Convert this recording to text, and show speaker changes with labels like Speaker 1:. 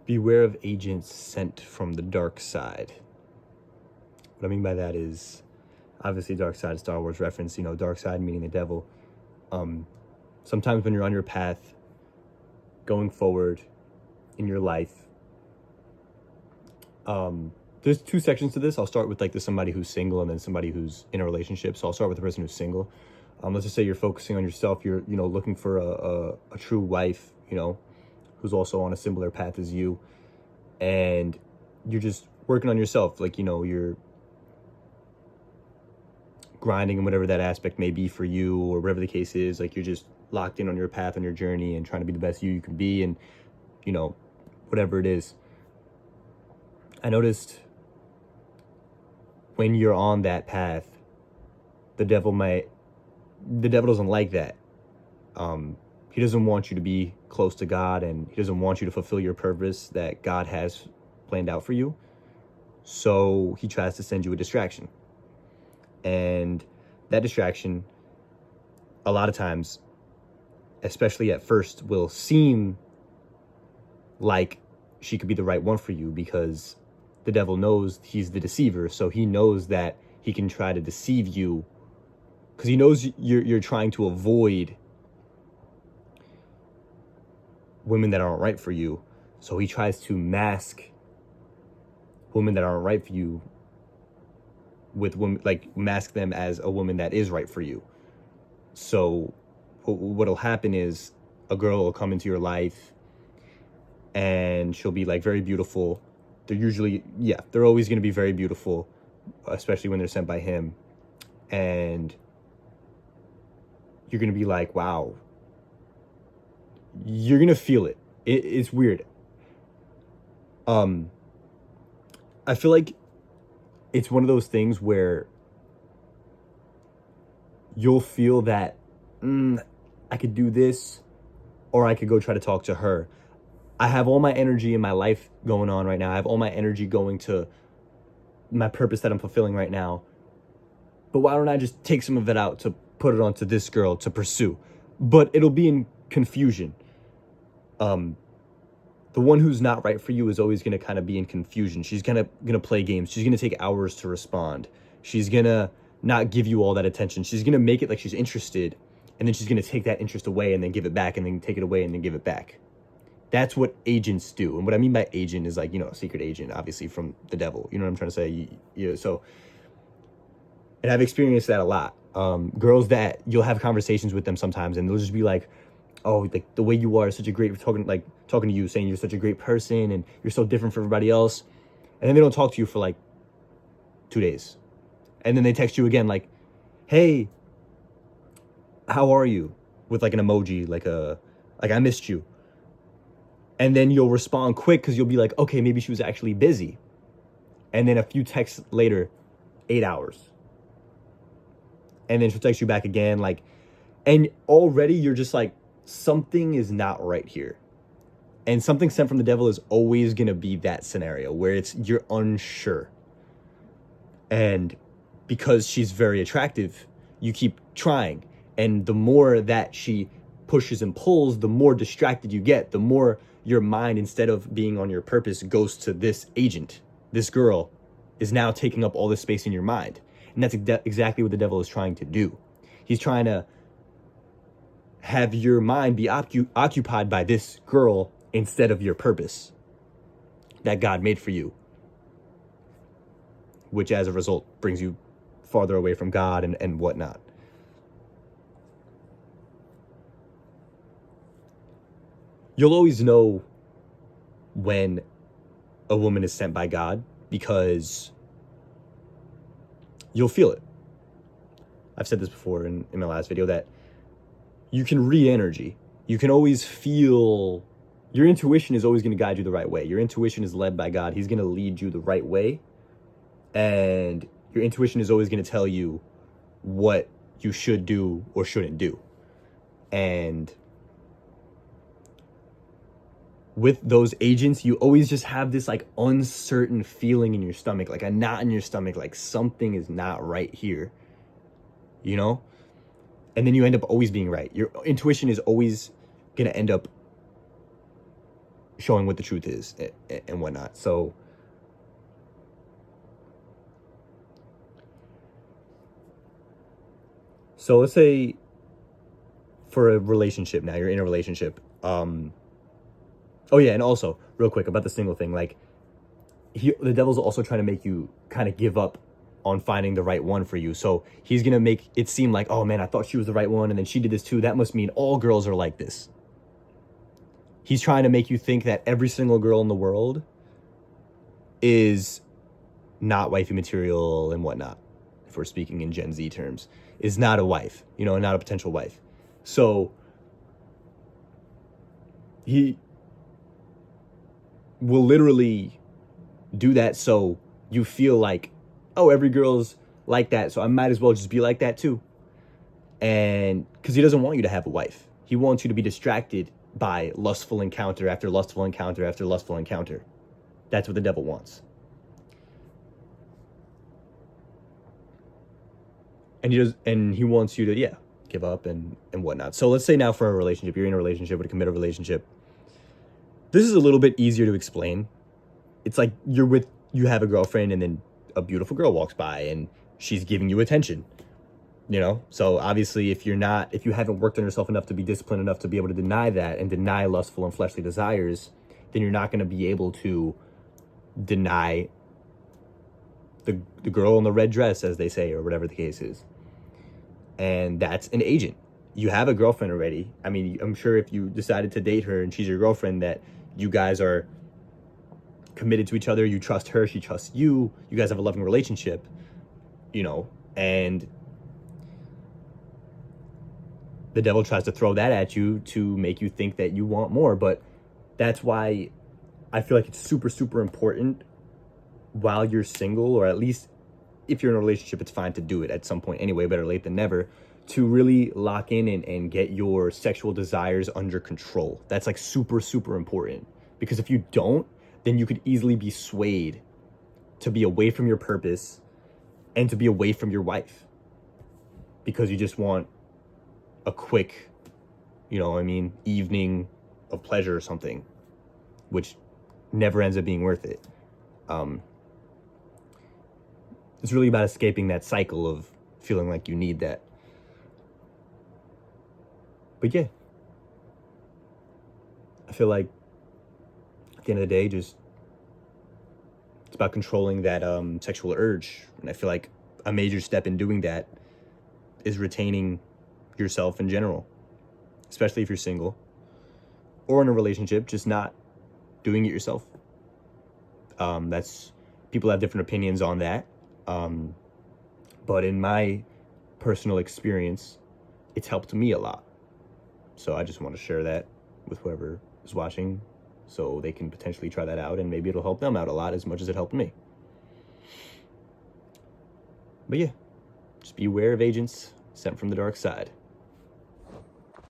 Speaker 1: beware of agents sent from the dark side. What I mean by that is, obviously, dark side, Star Wars reference, dark side meaning the devil. Sometimes when you're on your path, going forward in your life, there's two sections to this. I'll start with like somebody who's single and then somebody who's in a relationship. So I'll start with the person who's single. Let's just say you're focusing on yourself. You're, looking for a true wife, who's also on a similar path as you. And you're just working on yourself. Like, you're grinding in whatever that aspect may be for you, or whatever the case is. Like, you're just locked in on your path, on your journey, and trying to be the best you can be, and whatever it is. I noticed when you're on that path, the devil doesn't like that. He doesn't want you to be close to God, and he doesn't want you to fulfill your purpose that God has planned out for you. So he tries to send you a distraction. And that distraction, a lot of times, especially at first, will seem like she could be the right one for you, because the devil knows he's the deceiver. So he knows that he can try to deceive you, because he knows you're trying to avoid women that aren't right for you. So he tries to mask women that aren't right for you with women, like mask them as a woman that is right for you. So what'll happen is a girl will come into your life and she'll be like very beautiful. They're always going to be very beautiful, especially when they're sent by him. And you're going to be like, wow. You're going to feel it. It's weird. I feel like it's one of those things where you'll feel that I could do this, or I could go try to talk to her. I have all my energy in my life going on right now. I have all my energy going to my purpose that I'm fulfilling right now. But why don't I just take some of it out to put it onto this girl to pursue? But it'll be in confusion. The one who's not right for you is always going to kind of be in confusion. She's gonna play games. She's going to take hours to respond. She's going to not give you all that attention. She's going to make it like she's interested, and then she's going to take that interest away and then give it back, and then take it away and then give it back. That's what agents do. And what I mean by agent is like, a secret agent, obviously from the devil. You know what I'm trying to say? And I've experienced that a lot. Girls that you'll have conversations with them sometimes, and they'll just be like, oh, like the way you are is such a great, talking to you, saying you're such a great person and you're so different from everybody else. And then they don't talk to you for like 2 days. And then they text you again like, hey, how are you? With like an emoji, like I missed you. And then you'll respond quick because you'll be like, okay, maybe she was actually busy. And then a few texts later, 8 hours. And then she'll text you back again, like, and already you're just like, something is not right here. And something sent from the devil is always going to be that scenario where you're unsure. And because she's very attractive, you keep trying. And the more that she pushes and pulls, the more distracted you get, the more your mind, instead of being on your purpose, goes to this agent. This girl is now taking up all this space in your mind. And that's exactly what the devil is trying to do. He's trying to have your mind be occupied by this girl instead of your purpose that God made for you, which as a result brings you farther away from God and whatnot. You'll always know when a woman is sent by God because you'll feel it. I've said this before in my last video that you can read energy. You can always feel, your intuition is always going to guide you the right way. Your intuition is led by God. He's going to lead you the right way. And your intuition is always going to tell you what you should do or shouldn't do. And with those agents, you always just have this like uncertain feeling in your stomach, like a knot in your stomach, like something is not right here, And then you end up always being right. Your intuition is always going to end up showing what the truth is and whatnot. So let's say for a relationship now, you're in a relationship. Oh yeah, and also real quick about the single thing, like the devil's also trying to make you kind of give up on finding the right one for you. So he's gonna make it seem like, oh man, I thought she was the right one, and then she did this too. That must mean all girls are like this. He's trying to make you think that every single girl in the world is not wifey material and whatnot. If we're speaking in Gen Z terms, is not a wife, not a potential wife. So he will literally do that so you feel like, oh, every girl's like that, so I might as well just be like that too. And because he doesn't want you to have a wife. He wants you to be distracted by lustful encounter after lustful encounter after lustful encounter. That's what the devil wants. And he wants you to, give up and whatnot. So let's say now for a relationship, you're in a relationship, with a committed relationship. This is a little bit easier to explain. It's like you have a girlfriend, and then a beautiful girl walks by and she's giving you attention. So obviously if you haven't worked on yourself enough to be disciplined enough to be able to deny that and deny lustful and fleshly desires, then you're not going to be able to deny the girl in the red dress, as they say, or whatever the case is. And that's an agent. You have a girlfriend already. I mean, I'm sure if you decided to date her and she's your girlfriend, that you guys are committed to each other. You trust her, she trusts you. You guys have a loving relationship, and the devil tries to throw that at you to make you think that you want more. But that's why I feel like it's super, super important while you're single, or at least if you're in a relationship, it's fine to do it at some point anyway, better late than never, to really lock in and get your sexual desires under control. That's like super, super important, because if you don't, then you could easily be swayed to be away from your purpose and to be away from your wife, because you just want a quick, evening of pleasure or something, which never ends up being worth it. It's really about escaping that cycle of feeling like you need that. But yeah, I feel like at the end of the day, it's about controlling that sexual urge. And I feel like a major step in doing that is retaining yourself in general, especially if you're single or in a relationship, just not doing it yourself. People have different opinions on that. But in my personal experience, it's helped me a lot. So I just want to share that with whoever is watching, so they can potentially try that out, and maybe it'll help them out a lot as much as it helped me. But yeah, just beware of agents sent from the dark side.